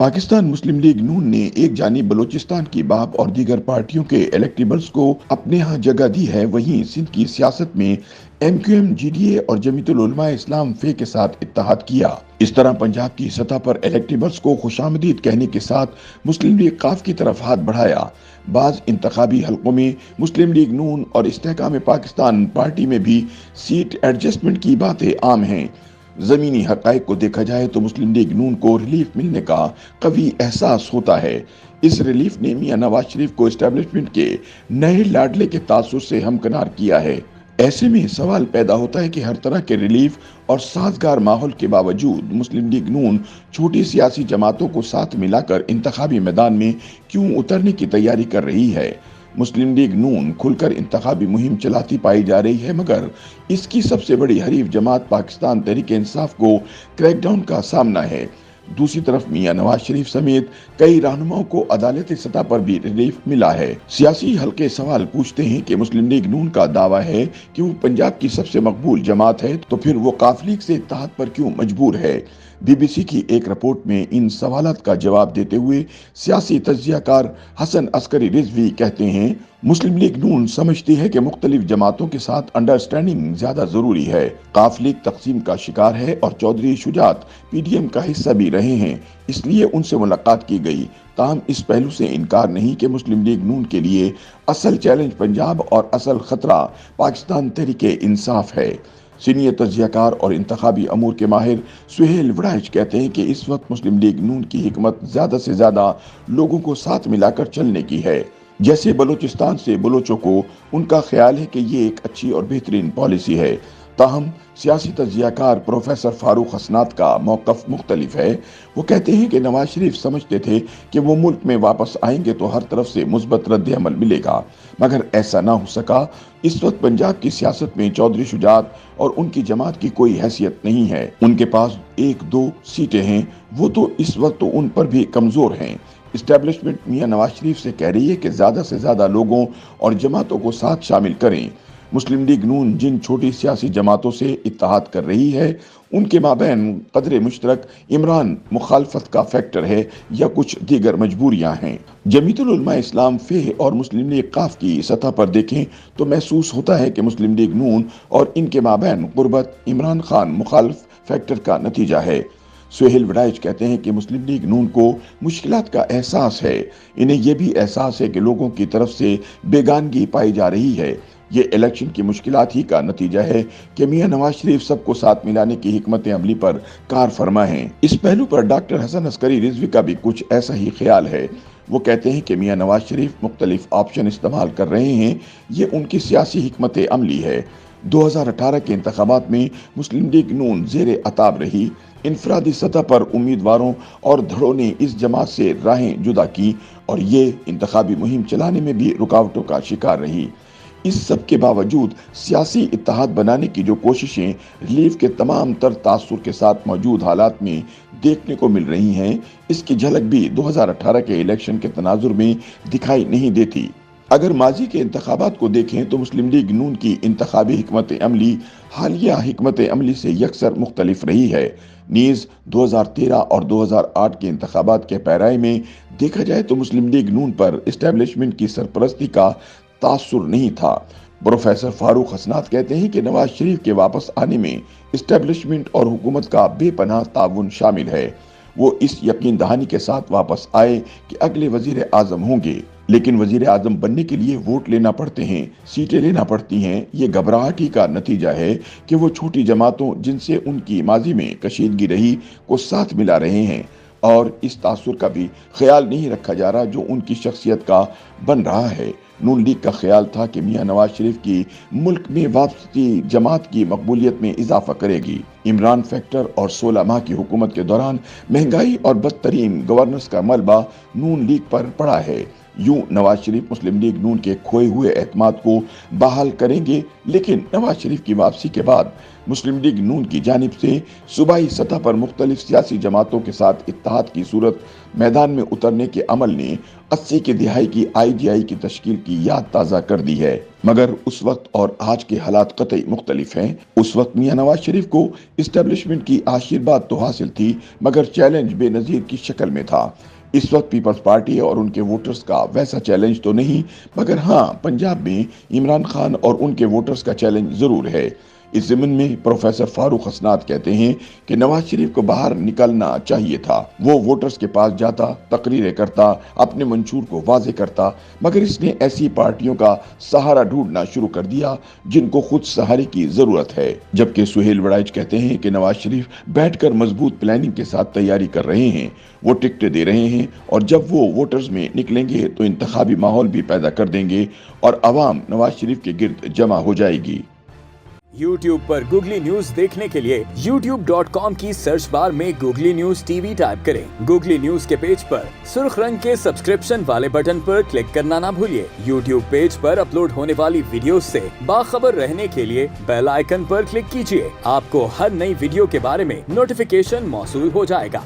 पाकिस्तान मुस्लिम league नून ने एक जानिब बलूचिस्तान की बाप और दीगर पार्टियों के इलेक्टेबल्स को अपने यहाँ जगह दी है, वहीं सिंध की सियासत में MQM, GDA और जमीयतुल उलमा इस्लाम फे के साथ इत्तेहाद किया। इस तरह पंजाब की सतह पर इलेक्टेबल्स को खुशामदीद कहने के साथ मुस्लिम लीग काफ की तरफ हाथ बढ़ाया। बाज इंतखाबी हलकों में मुस्लिम लीग नून और इस्तेहकाम पाकिस्तान पार्टी में भी सीट एडजस्टमेंट की बातें आम हैं। जमीनी हकाइक को देखा जाए तो मुस्लिम लीग नून को रिलीफ मिलने का कभी एहसास होता है। इस रिलीफ ने मियां नवाज शरीफ को एस्टेब्लिशमेंट के नए लाडले के तासुर से हमकिनार किया है। ऐसे में सवाल पैदा होता है कि हर तरह के रिलीफ और साजगार माहौल के बावजूद मुस्लिम लीग नून छोटी सियासी जमातों को साथ मिलाकर इंतखाबी मैदान में क्यों उतरने की तैयारी कर रही है। मुस्लिम लीग नून खुलकर इंतखाबी मुहिम चलाती पाई जा रही है, मगर इसकी सबसे बड़ी हरीफ जमात पाकिस्तान तहरीक-ए-इंसाफ को क्रैकडाउन का सामना है। दूसरी तरफ मियां नवाज शरीफ समेत कई रहनुमाओं को अदालती सतह पर भी रिलीफ मिला है। सियासी हल्के सवाल पूछते हैं कि मुस्लिम लीग नून का दावा है कि वो पंजाब की सबसे मकबूल जमात है, तो फिर वो काफ लीग से इत्तेहाद पर क्यों मजबूर है। BBC की एक रिपोर्ट में इन सवालात का जवाब देते हुए सियासी तज्जियाकार हसन अस्करी रिजवी कहते हैं, मुस्लिम लीग नून समझती है कि मुख्तलिफ जमातों के साथ अंडरस्टैंडिंग ज्यादा जरूरी है। काफ लीग तकसीम का शिकार है और चौधरी शुजात PDM का हिस्सा भी रहे हैं, इसलिए उनसे मुलाकात की गई। ताहम इस पहलू से इनकार नहीं कि मुस्लिम लीग नून के लिए असल चैलेंज पंजाब और असल खतरा पाकिस्तान तहरीक-ए-इंसाफ है। सीनियर तज्जियाकार और इंतखाबी अमूर के माहिर सुहेल वड़ाइच कहते हैं कि इस वक्त मुस्लिम लीग नून की हिकमत ज्यादा से ज्यादा लोगों को साथ मिलाकर चलने की है। जैसे बलूचिस्तान से बलोचों को उनका ख्याल है कि ये एक अच्छी और बेहतरीन पॉलिसी है। ताहम सियासी तज्जियाकार प्रोफेसर फारूक हसनात का मौकफ मुख्तलिफ है। वो कहते हैं कि नवाज शरीफ समझते थे कि वो मुल्क में वापस आएंगे तो हर तरफ से मुस्बत रद्द अमल मिलेगा, मगर ऐसा ना हो सका। इस वक्त पंजाब की सियासत में चौधरी शुजात और उनकी जमात की कोई हैसियत नहीं है। उनके पास 1-2 सीटें हैं, वो तो इस वक्त तो उन पर भी कमजोर हैं। इस्टेब्लिशमेंट मियां नवाज शरीफ से कह रही है कि ज्यादा से ज्यादा लोगों और जमातों को साथ शामिल करें। मुस्लिम लीग नून जिन छोटी सियासी जमातों से इत्तेहाद कर रही है, उनके माबैन कदर मुश्तरक इमरान मुखालफत का फैक्टर है या कुछ दीगर मजबूरियां हैं। जमीयतुल उलमा इस्लाम फे और मुस्लिम लीग काफ की सतह पर देखें तो महसूस होता है कि मुस्लिम लीग नून और इनके माबैन गुर्बत इमरान खान मुखालफ फैक्टर का नतीजा है। सुहेल वड़ाइच कहते हैं कि मुस्लिम लीग नून को मुश्किलात का एहसास है। इन्हें यह भी एहसास है कि लोगों की तरफ से बेगानगी पाई जा रही है। ये इलेक्शन की मुश्किलात ही का नतीजा है कि मियां नवाज शरीफ सबको साथ मिलाने की हिकमत अमली पर कार फरमा है। इस पहलू पर डॉक्टर हसन अस्करी रिजवी का भी कुछ ऐसा ही ख्याल है। वो कहते हैं कि मियां नवाज शरीफ मुख्तलिफ ऑप्शन इस्तेमाल कर रहे हैं, ये उनकी सियासी हिकमत अमली है। 2018 के इंतखाबात में मुस्लिम लीग नून जेर अताब रही। इनफरादी सतह पर उम्मीदवारों और धड़ों ने इस जमात से राहें जुदा की और ये इंतखाबी मुहिम चलाने में भी रुकावटों का शिकार रही। इस सब के बावजूद सियासी इत्तेहाद बनाने की जो कोशिशें रिलीफ के तमाम तर तासुर के साथ मौजूद हालात में देखने को मिल रही हैं, इसकी झलक भी 2018 के इलेक्शन के तनाजुर में दिखाई नहीं देती। अगर माजी के इंतखाबात को देखें तो मुस्लिम लीग नून की इंतखाबी हिकमत अमली हालिया हिकमत अमली से यकसर मुख्तलिफ रही है। नीज 2013 और 2008 के इंतखाबात के पैराए में देखा जाए तो मुस्लिम लीग नून पर इस्टेब्लिशमेंट की सरपरस्ती का तासुर नहीं था। प्रोफेसर फारूक हसनात कहते हैं कि नवाज शरीफ के वापस आने में इस्टेब्लिशमेंट और हुकूमत का बेपनाह ताउन शामिल है। वो इस यकीन दहानी के साथ वापस आए कि अगले वजीर आजम होंगे, लेकिन वजीर आजम बनने के लिए वोट लेना पड़ते हैं, सीटें लेना पड़ती हैं। ये घबराहटी का नतीजा है कि वो छोटी जमातों जिनसे उनकी माजी में कशीदगी रही को साथ मिला रहे हैं और इस तासुर का भी ख्याल नहीं रखा जा रहा जो उनकी शख्सियत का बन रहा है। नून लीग का ख्याल था कि मियां नवाज शरीफ की मुल्क में वापसी जमात की मकबूलियत में इजाफा करेगी। इमरान फैक्टर और 16 माह की हुकूमत के दौरान महंगाई और बदतरीन गवर्नेंस का मलबा नून लीग पर पड़ा है। यूं नवाज शरीफ मुस्लिम लीग नून के खोए हुए एतमाद को बहाल करेंगे, लेकिन नवाज शरीफ की वापसी के बाद मुस्लिम लीग नून की जानिब से सूबाई सतह पर मुख्तलिफ सियासी जमातों के साथ इत्तेहाद की सूरत मैदान में उतरने के अमल ने 80 की दिहाई की IGI की तश्कील की याद ताज़ा कर दी है। मगर उस वक्त और आज के हालात कतई मुख्तलिफ हैं। उस वक्त मियां नवाज शरीफ को इस्टेब्लिशमेंट की आशीर्वाद तो हासिल थी, मगर चैलेंज बेनज़ीर की शक्ल में था। इस वक्त पीपल्स पार्टी और उनके वोटर्स का वैसा चैलेंज तो नहीं, मगर हाँ, पंजाब में इमरान खान और उनके वोटर्स का चैलेंज जरूर है। इस ज़मीन में प्रोफेसर फारूक हसनात कहते हैं कि नवाज शरीफ को बाहर निकलना चाहिए था। वो वोटर्स के पास जाता, तकरीरें करता, अपने मंशूर को वाजे करता, मगर इसने ऐसी पार्टियों का सहारा ढूंढना शुरू कर दिया जिनको खुद सहारे की जरूरत है। जबकि सुहेल वड़ाइच कहते हैं कि नवाज शरीफ बैठकर मजबूत प्लानिंग के साथ तैयारी कर रहे हैं, वो टिकटें दे रहे हैं और जब वो वोटर्स में निकलेंगे तो इंतखाबी माहौल भी पैदा कर देंगे और अवाम नवाज शरीफ के गिर्द जमा हो जाएगी। YouTube पर गूगली न्यूज देखने के लिए youtube.com की सर्च बार में गूगली न्यूज टीवी टाइप करें। गूगली न्यूज के पेज पर सुर्ख रंग के सब्सक्रिप्शन वाले बटन पर क्लिक करना ना भूलिए। YouTube पेज पर अपलोड होने वाली वीडियोस से बाखबर रहने के लिए बेल आइकन पर क्लिक कीजिए। आपको हर नई वीडियो के बारे में नोटिफिकेशन मौसूल हो जाएगा।